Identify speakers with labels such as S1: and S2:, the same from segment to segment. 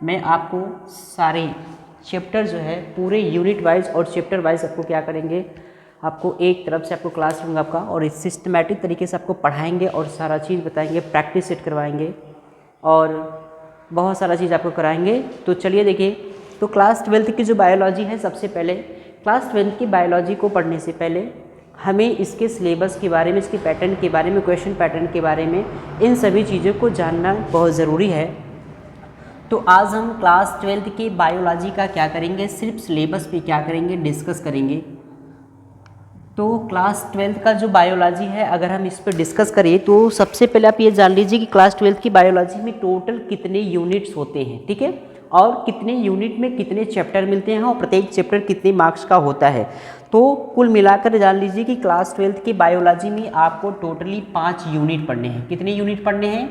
S1: मैं आपको सारे चैप्टर जो है पूरे यूनिट वाइज और चैप्टर वाइज आपको क्या करेंगे, आपको एक तरफ से आपको क्लास लूँगा आपका और इस सिस्टमेटिक तरीके से आपको पढ़ाएंगे और सारा चीज़ बताएंगे, प्रैक्टिस सेट करवाएंगे और बहुत सारा चीज़ आपको कराएंगे। तो चलिए देखिए, तो क्लास 12 की जो बायोलॉजी है, सबसे पहले क्लास 12 की बायोलॉजी को पढ़ने से पहले हमें इसके सिलेबस के बारे में, इसके पैटर्न के बारे में, क्वेश्चन पैटर्न के बारे में, इन सभी चीज़ों को जानना बहुत ज़रूरी है। तो आज हम क्लास 12 की बायोलॉजी का क्या करेंगे, सिर्फ सिलेबस पे क्या करेंगे, डिस्कस करेंगे। तो क्लास 12 का जो बायोलॉजी है, अगर हम इस पर डिस्कस करें तो सबसे पहले आप ये जान लीजिए कि क्लास 12 की बायोलॉजी में टोटल कितने यूनिट्स होते हैं, ठीक है, और कितने यूनिट में कितने चैप्टर मिलते हैं और प्रत्येक चैप्टर कितने मार्क्स का होता है। तो कुल मिलाकर जान लीजिए कि क्लास 12 की बायोलॉजी में आपको टोटली 5 यूनिट पढ़ने हैं। कितने यूनिट पढ़ने हैं?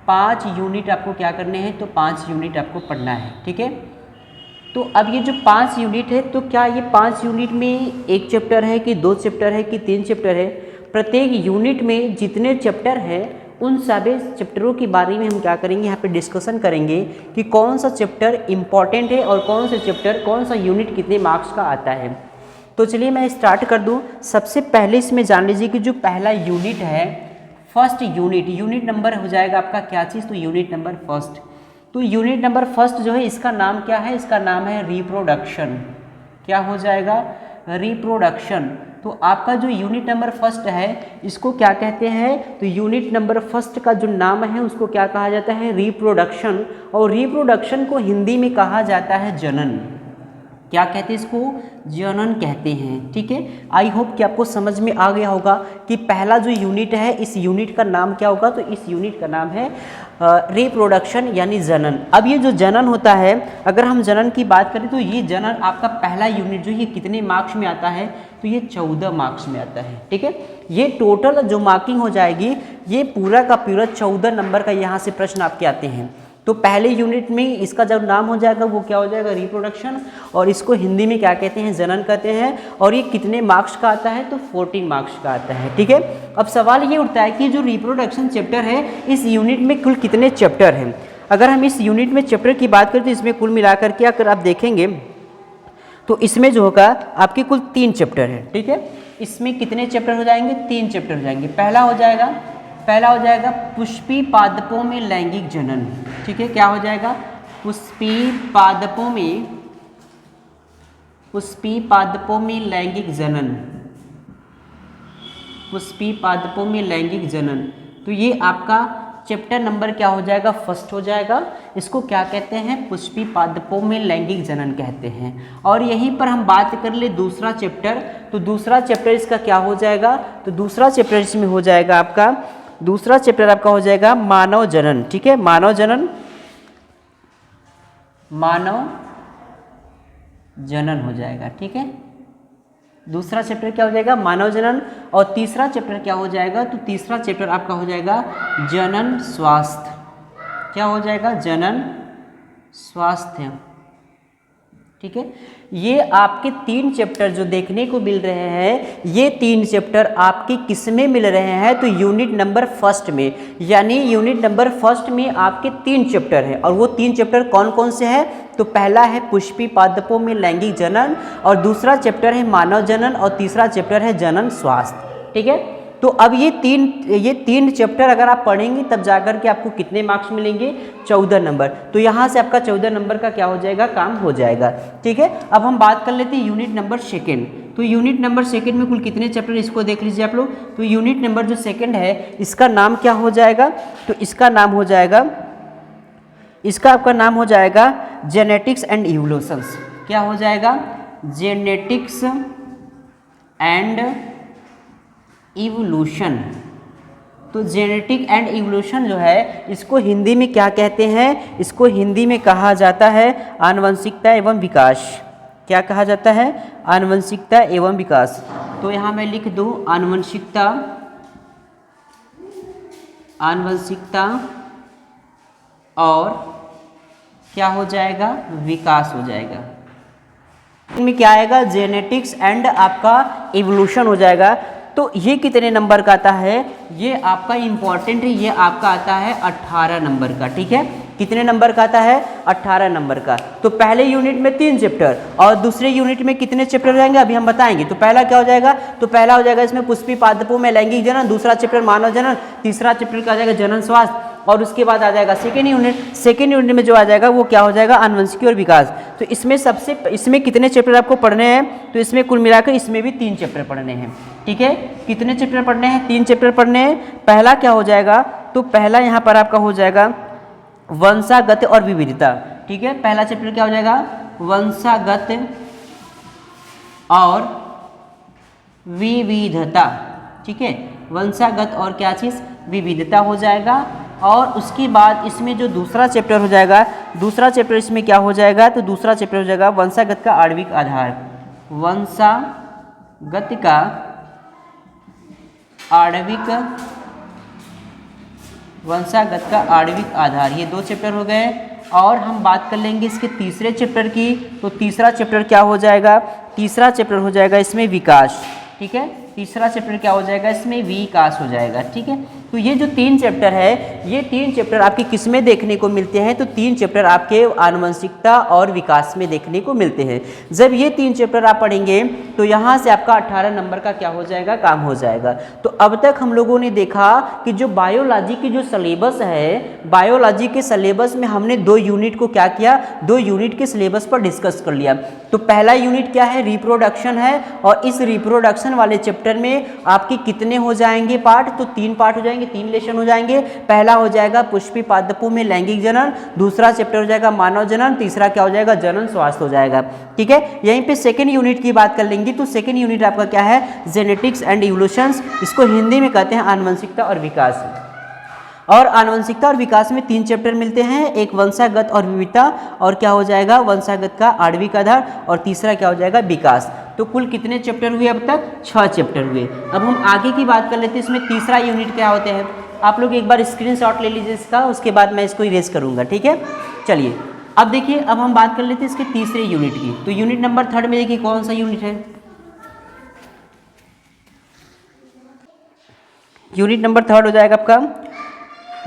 S1: 5 यूनिट आपको क्या करने हैं, तो 5 यूनिट आपको पढ़ना है, ठीक है। तो अब ये जो 5 यूनिट है, तो क्या ये 5 यूनिट में एक चैप्टर है कि 2 चैप्टर है कि 3 चैप्टर है? प्रत्येक यूनिट में जितने चैप्टर हैं उन सभी चैप्टरों के बारे में हम क्या करेंगे, यहाँ पे डिस्कशन करेंगे कि कौन सा चैप्टर इम्पॉर्टेंट है और कौन सा चैप्टर, कौन सा यूनिट कितने मार्क्स का आता है। तो चलिए मैं स्टार्ट कर दूँ। सबसे पहले इसमें जान लीजिए कि जो पहला यूनिट है, फर्स्ट यूनिट नंबर हो जाएगा आपका क्या चीज़, तो यूनिट नंबर फर्स्ट। तो यूनिट नंबर फर्स्ट जो है, इसका नाम क्या है, इसका नाम है रिप्रोडक्शन। क्या हो जाएगा? रिप्रोडक्शन। तो आपका जो यूनिट नंबर फर्स्ट है, इसको क्या कहते हैं, तो यूनिट नंबर फर्स्ट का जो नाम है उसको क्या कहा जाता है, रिप्रोडक्शन। और रिप्रोडक्शन को हिंदी में कहा जाता है जनन। क्या कहते हैं इसको? जनन कहते हैं, ठीक है। आई होप कि आपको समझ में आ गया होगा कि पहला जो यूनिट है, इस यूनिट का नाम क्या होगा, तो इस यूनिट का नाम है रिप्रोडक्शन यानी जनन। अब ये जो जनन होता है, अगर हम जनन की बात करें तो ये जनन आपका पहला यूनिट जो ये कितने मार्क्स में आता है, तो ये 14 मार्क्स में आता है, ठीक है। ये टोटल जो मार्किंग हो जाएगी, ये पूरा का पूरा 14 नंबर का यहाँ से प्रश्न आपके आते हैं। तो पहले यूनिट में इसका जब नाम हो जाएगा वो क्या हो जाएगा, रिप्रोडक्शन, और इसको हिंदी में क्या कहते हैं, जनन कहते हैं। और ये कितने मार्क्स का आता है, तो 14 मार्क्स का आता है, ठीक है। अब सवाल ये उठता है कि जो रिप्रोडक्शन चैप्टर है, इस यूनिट में कुल कितने चैप्टर हैं। अगर हम इस यूनिट में चैप्टर की बात करें तो इसमें कुल मिलाकर के अगर आप देखेंगे तो इसमें जो होगा आपके कुल 3 चैप्टर हैं, ठीक है। इसमें कितने चैप्टर हो जाएंगे, 3 चैप्टर हो जाएंगे। पहला हो जाएगा पुष्पी पादपों में लैंगिक जनन, ठीक है। क्या हो जाएगा? पुष्पी पादपों में लैंगिक जनन, पुष्पी पादपों में लैंगिक जनन। तो ये आपका चैप्टर नंबर क्या हो जाएगा, फर्स्ट हो जाएगा। इसको क्या कहते हैं, पुष्पी पादपों में लैंगिक जनन कहते हैं। और यहीं पर हम बात कर ले दूसरा चैप्टर, तो दूसरा चैप्टर इसका क्या हो जाएगा, तो दूसरा चैप्टर इसमें हो जाएगा आपका, दूसरा चैप्टर आपका हो जाएगा मानव जनन, ठीक है। मानव जनन हो जाएगा, ठीक है। दूसरा चैप्टर क्या हो जाएगा, मानव जनन। और तीसरा चैप्टर क्या हो जाएगा, तो तीसरा चैप्टर आपका हो जाएगा जनन स्वास्थ्य। क्या हो जाएगा, जनन स्वास्थ्य, ठीक है। ये आपके 3 चैप्टर जो देखने को मिल रहे हैं, ये 3 चैप्टर आपके किस में मिल रहे हैं, तो यूनिट नंबर फर्स्ट में। यानी यूनिट नंबर फर्स्ट में आपके 3 चैप्टर हैं। और वो 3 चैप्टर कौन कौन से हैं, तो पहला है पुष्पी पादपों में लैंगिक जनन, और दूसरा चैप्टर है मानव जनन, और तीसरा चैप्टर है जनन स्वास्थ्य, ठीक है। तो अब ये तीन चैप्टर अगर आप पढ़ेंगे तब जाकर के आपको कितने मार्क्स मिलेंगे, 14 नंबर। तो यहाँ से आपका 14 नंबर का क्या हो जाएगा, काम हो जाएगा, ठीक है। अब हम बात कर लेते हैं यूनिट नंबर सेकेंड। तो यूनिट नंबर सेकेंड में कुल कितने चैप्टर, इसको देख लीजिए आप लोग। तो यूनिट नंबर जो सेकेंड है, इसका नाम क्या हो जाएगा, तो इसका नाम हो जाएगा, इसका आपका नाम हो जाएगा जेनेटिक्स एंड इवोल्यूशंस। क्या हो जाएगा, जेनेटिक्स एंड इवोल्यूशन। तो जेनेटिक एंड इवोल्यूशन जो है, इसको हिंदी में क्या कहते हैं, इसको हिंदी में कहा जाता है आनुवंशिकता एवं विकास। क्या कहा जाता है, आनुवंशिकता एवं विकास। तो यहाँ मैं लिख दूँ आनुवंशिकता और क्या हो जाएगा, विकास हो जाएगा। इनमें क्या आएगा, जेनेटिक्स एंड आपका इवोल्यूशन हो जाएगा। तो ये कितने नंबर का आता है, ये आपका इम्पॉर्टेंट है, ये आपका आता है 18 नंबर का, ठीक है। कितने नंबर का आता है? 18 नंबर का। तो पहले यूनिट में 3 चैप्टर और दूसरे यूनिट में कितने चैप्टर हो जाएंगे अभी हम बताएंगे। तो पहला क्या हो जाएगा? तो पहला हो जाएगा इसमें पुष्पी पादपों में लैंगिक जनन, दूसरा चैप्टर मानव जनन, तीसरा चैप्टर का आ जाएगा जनन स्वास्थ्य और उसके बाद आ जाएगा सेकेंड यूनिट। सेकेंड यूनिट में जो आ जाएगा वो क्या हो जाएगा? आनुवंशिकी और विकास। तो इसमें कितने चैप्टर आपको पढ़ने हैं? तो इसमें कुल मिलाकर इसमें भी 3 चैप्टर पढ़ने हैं। ठीक है, कितने चैप्टर पढ़ने हैं? 3 चैप्टर पढ़ने हैं। पहला क्या हो जाएगा? तो पहला यहाँ पर आपका हो जाएगा वंशागत और विविधता। ठीक है, पहला चैप्टर क्या हो जाएगा? वंशागत और विविधता। ठीक है, वंशागत और क्या चीज़? विविधता हो जाएगा। और उसके बाद इसमें जो दूसरा चैप्टर हो जाएगा, दूसरा चैप्टर इसमें क्या हो जाएगा? तो दूसरा चैप्टर हो जाएगा वंशागत का आणविक आधार। वंशागत का आणविक आधार, ये 2 चैप्टर हो गए। और हम बात कर लेंगे इसके तीसरे चैप्टर की। तो तीसरा चैप्टर क्या हो जाएगा? तीसरा चैप्टर हो जाएगा इसमें विकास। ठीक है, तीसरा चैप्टर क्या हो जाएगा? इसमें विकास हो जाएगा। ठीक है, तो ये जो 3 चैप्टर है, ये 3 चैप्टर आपके किस में देखने को मिलते हैं? तो 3 चैप्टर आपके आनुवंशिकता और विकास में देखने को मिलते हैं। जब ये 3 चैप्टर आप पढ़ेंगे तो यहाँ से आपका 18 नंबर का क्या हो जाएगा? काम हो जाएगा। तो अब तक हम लोगों ने देखा कि जो बायोलॉजी की जो सिलेबस है, बायोलॉजी के सिलेबस में हमने 2 यूनिट को क्या किया? 2 यूनिट के सिलेबस पर डिस्कस कर लिया। तो पहला यूनिट क्या है? रिप्रोडक्शन है। और इस रिप्रोडक्शन वाले चैप्टर में आपके कितने हो जाएंगे पार्ट? तो 3 पार्ट हो जाएंगे, 3 लेसन हो जाएंगे। पहला हो जाएगा पुष्पी पादपों में लैंगिक जनन, दूसरा चैप्टर हो जाएगा मानव जनन, तीसरा क्या हो जाएगा? जनन स्वास्थ्य हो जाएगा। ठीक है, यहीं पे सेकेंड यूनिट की बात कर लेंगे। तो सेकेंड यूनिट आपका क्या है? जेनेटिक्स एंड इवोल्यूशंस, इसको हिंदी में कहते हैं आनुवंशिकता और विकास। और आनुवंशिकता और विकास में 3 चैप्टर मिलते हैं, एक वंशागत और विविधता और क्या हो जाएगा? वंशागत का आणविक आधार और तीसरा क्या हो जाएगा? विकास। तो कुल कितने चैप्टर हुए अब तक? 6 चैप्टर हुए। अब हम आगे की बात कर लेते हैं, इसमें तीसरा यूनिट क्या होते हैं। आप लोग एक बार स्क्रीनशॉट ले लीजिए इसका, उसके बाद मैं इसको इरेज करूँगा। ठीक है, चलिए अब देखिए, अब हम बात कर लेते हैं इसके तीसरे यूनिट की। तो यूनिट नंबर 3 में देखिए कौन सा यूनिट है? यूनिट नंबर 3 हो जाएगा आपका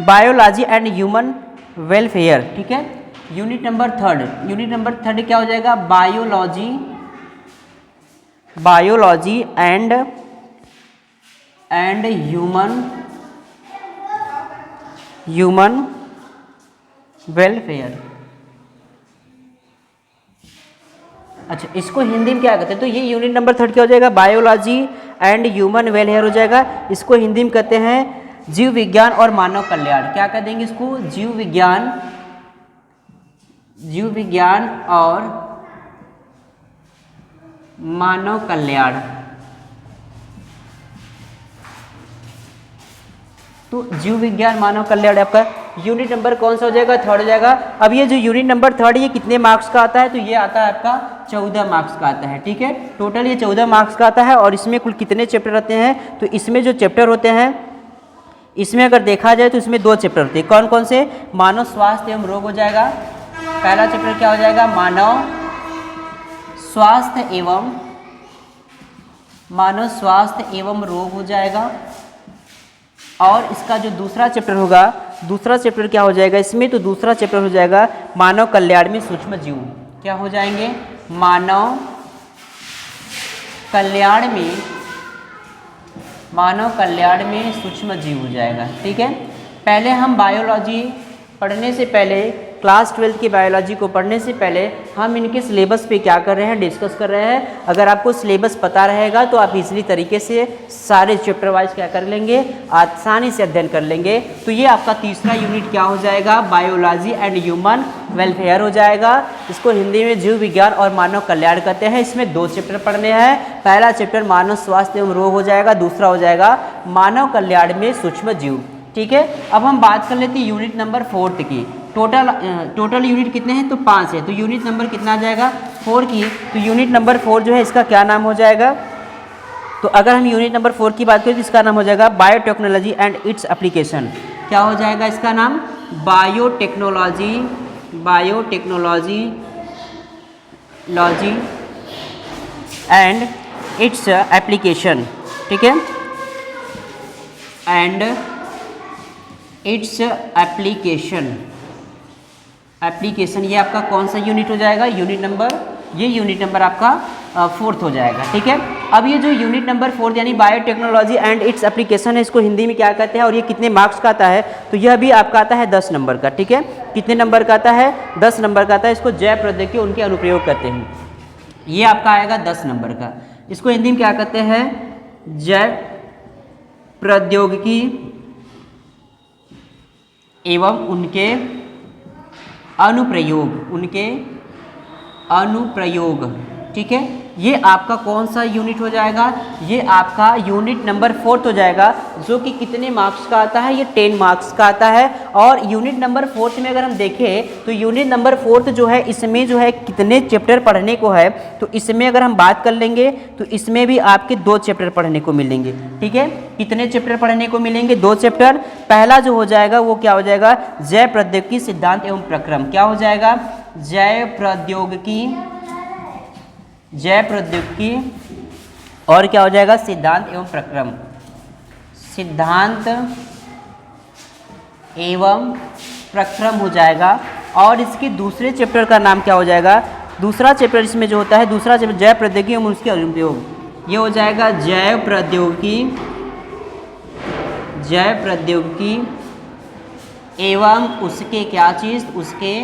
S1: बायोलॉजी एंड ह्यूमन वेलफेयर। ठीक है, यूनिट नंबर 3, यूनिट नंबर 3 क्या हो जाएगा? Biology and human welfare. अच्छा, इसको हिंदी में क्या कहते हैं? तो ये यूनिट नंबर 3 क्या हो जाएगा? बायोलॉजी एंड ह्यूमन वेलफेयर हो जाएगा। इसको हिंदी में कहते हैं जीव विज्ञान और मानव कल्याण। क्या कह देंगे इसको? जीव विज्ञान और मानव कल्याण। तो जीव विज्ञान मानव कल्याण आपका यूनिट नंबर कौन सा हो जाएगा? 3 हो जाएगा। अब ये जो यूनिट नंबर 3 ये कितने मार्क्स का आता है? तो ये आता है आपका 14 मार्क्स का आता है। ठीक है, टोटल ये 14 मार्क्स का आता है। और इसमें कुल कितने चैप्टर रहते हैं? तो इसमें जो चैप्टर होते हैं, इसमें अगर देखा जाए तो इसमें 2 चैप्टर होते हैं। कौन कौन से? मानव स्वास्थ्य एवं रोग हो जाएगा। पहला चैप्टर क्या हो जाएगा? मानव स्वास्थ्य एवं रोग हो जाएगा। और इसका जो दूसरा चैप्टर होगा, दूसरा चैप्टर क्या हो जाएगा इसमें? तो दूसरा चैप्टर हो जाएगा मानव कल्याण में सूक्ष्म जीव। क्या हो जाएंगे? मानव कल्याण में सूक्ष्म जीव हो जाएगा। ठीक है, पहले हम बायोलॉजी पढ़ने से पहले, क्लास 12 की बायोलॉजी को पढ़ने से पहले हम इनके सिलेबस पे क्या कर रहे हैं? डिस्कस कर रहे हैं। अगर आपको सिलेबस पता रहेगा तो आप इजीली तरीके से सारे चैप्टर वाइज क्या कर लेंगे? आसानी से अध्ययन कर लेंगे। तो ये आपका तीसरा यूनिट क्या हो जाएगा? बायोलॉजी एंड ह्यूमन वेलफेयर हो जाएगा। इसको हिंदी में जीव विज्ञान और मानव कल्याण कहते हैं। इसमें 2 चैप्टर पढ़ने हैं। पहला चैप्टर मानव स्वास्थ्य एवं रोग हो जाएगा, दूसरा हो जाएगा मानव कल्याण में सूक्ष्म जीव। ठीक है, अब हम बात कर लेते हैं यूनिट नंबर 4 की। टोटल यूनिट कितने हैं? तो 5 है। तो यूनिट नंबर कितना आ जाएगा? 4 की। तो यूनिट नंबर 4 जो है इसका क्या नाम हो जाएगा? तो अगर हम यूनिट नंबर 4 की बात करें तो इसका नाम हो जाएगा बायोटेक्नोलॉजी एंड इट्स एप्लीकेशन। क्या हो जाएगा इसका नाम? Biotechnology and its application. ठीक है, एंड इट्स एप्लीकेशन। एप्लीकेशन, ये आपका कौन सा यूनिट हो जाएगा, यूनिट नंबर, ये यूनिट नंबर आपका 4th हो जाएगा, ठीक है। अब ये जो यूनिट नंबर 4th यानी बायोटेक्नोलॉजी एंड इट्स एप्लीकेशन है, इसको हिंदी में क्या कहते हैं और ये कितने मार्क्स का आता है, तो यह भी आपका आता है 10 नंबर का, ठीक है। कितने नंबर का आता है, 10 नंबर का आता है। इसको जैव प्रौद्योगिकी उनके अनुप्रयोग कहते हैं, ये आपका आएगा 10 नंबर का। इसको हिंदी में क्या कहते हैं, जैव प्रौद्योगिकी एवं उनके अनुप्रयोग, ठीक है। ये आपका कौन सा यूनिट हो जाएगा, ये आपका यूनिट नंबर 4th हो जाएगा, जो कि कितने मार्क्स का आता है, ये 10 मार्क्स का आता है। और यूनिट नंबर 4th में अगर हम देखें तो यूनिट नंबर 4th जो है, इसमें जो है कितने चैप्टर पढ़ने को है, तो इसमें अगर हम बात कर लेंगे तो इसमें भी आपके 2 चैप्टर पढ़ने को मिलेंगे, ठीक है। कितने चैप्टर पढ़ने को मिलेंगे, 2 चैप्टर। पहला जो हो जाएगा वो क्या हो जाएगा, जैव प्रौद्योगिकी सिद्धांत एवं प्रक्रम, क्या हो जाएगा, जैव प्रौद्योगिकी और क्या हो जाएगा, सिद्धांत एवं प्रक्रम, सिद्धांत एवं प्रक्रम हो जाएगा। और इसके दूसरे चैप्टर का नाम क्या हो जाएगा, दूसरा चैप्टर इसमें जो होता है, दूसरा चैप्टर जैव प्रौद्योगिकी एवं उसके अनुप्रयोग, ये हो जाएगा जैव प्रौद्योगिकी एवं उसके क्या चीज़, उसके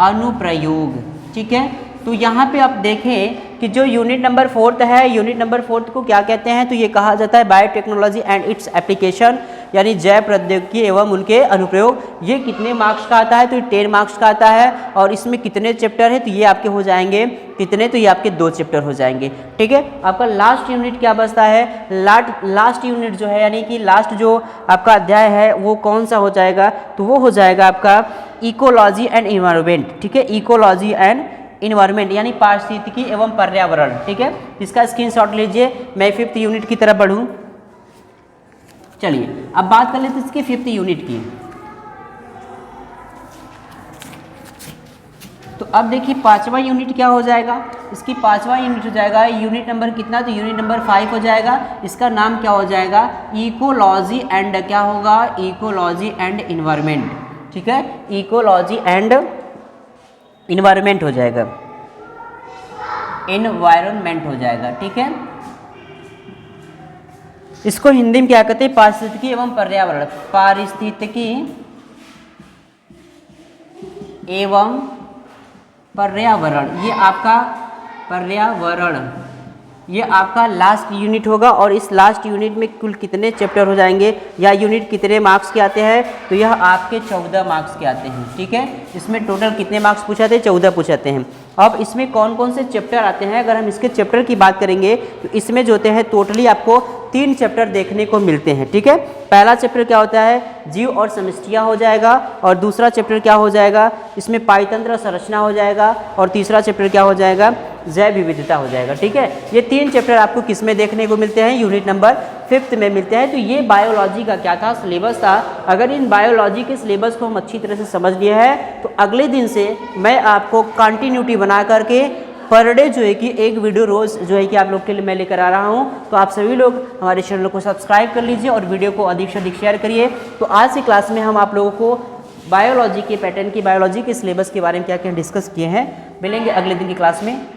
S1: अनुप्रयोग, ठीक है। तो यहाँ पे आप देखें कि जो यूनिट नंबर 4th है, यूनिट नंबर 4th को क्या कहते हैं, तो ये कहा जाता है बायोटेक्नोलॉजी एंड इट्स एप्लीकेशन, यानी जैव प्रौद्योगिकी एवं उनके अनुप्रयोग। ये कितने मार्क्स का आता है, तो ये 10 मार्क्स का आता है। और इसमें कितने चैप्टर है, तो ये आपके हो जाएंगे कितने, तो ये आपके 2 चैप्टर हो जाएंगे, ठीक है। आपका लास्ट यूनिट क्या बचता है, लास्ट यूनिट जो है, यानी कि लास्ट जो आपका अध्याय है वो कौन सा हो जाएगा, तो वो हो जाएगा आपका इकोलॉजी एंड इन्वायरमेंट, ठीक है। इकोलॉजी एंड इन्वायरमेंट यानी पारिस्थितिकी एवं पर्यावरण, ठीक है। इसका स्क्रीनशॉट लीजिए, मैं 5th यूनिट की तरफ बढ़ूं। चलिए अब बात कर लेते हैं इसके 5th यूनिट की। तो अब देखिए 5वां यूनिट क्या हो जाएगा, इसकी 5वां यूनिट हो जाएगा यूनिट नंबर कितना, तो यूनिट नंबर 5 हो जाएगा। इसका नाम क्या हो जाएगा, इकोलॉजी एंड क्या होगा, इकोलॉजी एंड इन्वायरमेंट, ठीक है। इकोलॉजी एंड इन्वायरमेंट हो जाएगा, इन्वायरमेंट हो जाएगा, ठीक है। इसको हिंदी में क्या कहते हैं, पारिस्थितिकी एवं पर्यावरण, पारिस्थितिकी एवं पर्यावरण, ये आपका पर्यावरण, ये आपका लास्ट यूनिट होगा। और इस लास्ट यूनिट में कुल कितने चैप्टर हो जाएंगे या यूनिट कितने मार्क्स के आते हैं, तो यह आपके 14 मार्क्स के आते हैं, ठीक है। इसमें टोटल कितने मार्क्स पूछाते हैं, 14 पूछाते हैं। अब इसमें कौन कौन से चैप्टर आते हैं, अगर हम इसके चैप्टर की बात करेंगे तो इसमें जो होते हैं टोटली आपको 3 चैप्टर देखने को मिलते हैं, ठीक है। पहला चैप्टर क्या होता है, जीव और समष्टियाँ हो जाएगा। और दूसरा चैप्टर क्या हो जाएगा, इसमें पाइतंत्र संरचना हो जाएगा। और तीसरा चैप्टर क्या हो जाएगा, जैव विविधता हो जाएगा, ठीक है। ये 3 चैप्टर आपको किस में देखने को मिलते हैं, यूनिट नंबर 5th में मिलते हैं। तो ये बायोलॉजी का क्या था, सिलेबस था। अगर इन बायोलॉजी के सिलेबस को हम अच्छी तरह से समझ लिए हैं तो अगले दिन से मैं आपको कंटिन्यूटी बना करके पर डे जो है कि एक वीडियो रोज़ जो है कि आप लोग के लिए मैं लेकर आ रहा हूँ। तो आप सभी लोग हमारे चैनल को सब्सक्राइब कर लीजिए और वीडियो को अधिक से अधिक शेयर करिए। तो आज की क्लास में हम आप लोगों को बायोलॉजी के पैटर्न की, बायोलॉजी के सिलेबस के बारे में क्या क्या डिस्कस किए हैं। मिलेंगे अगले दिन की क्लास में।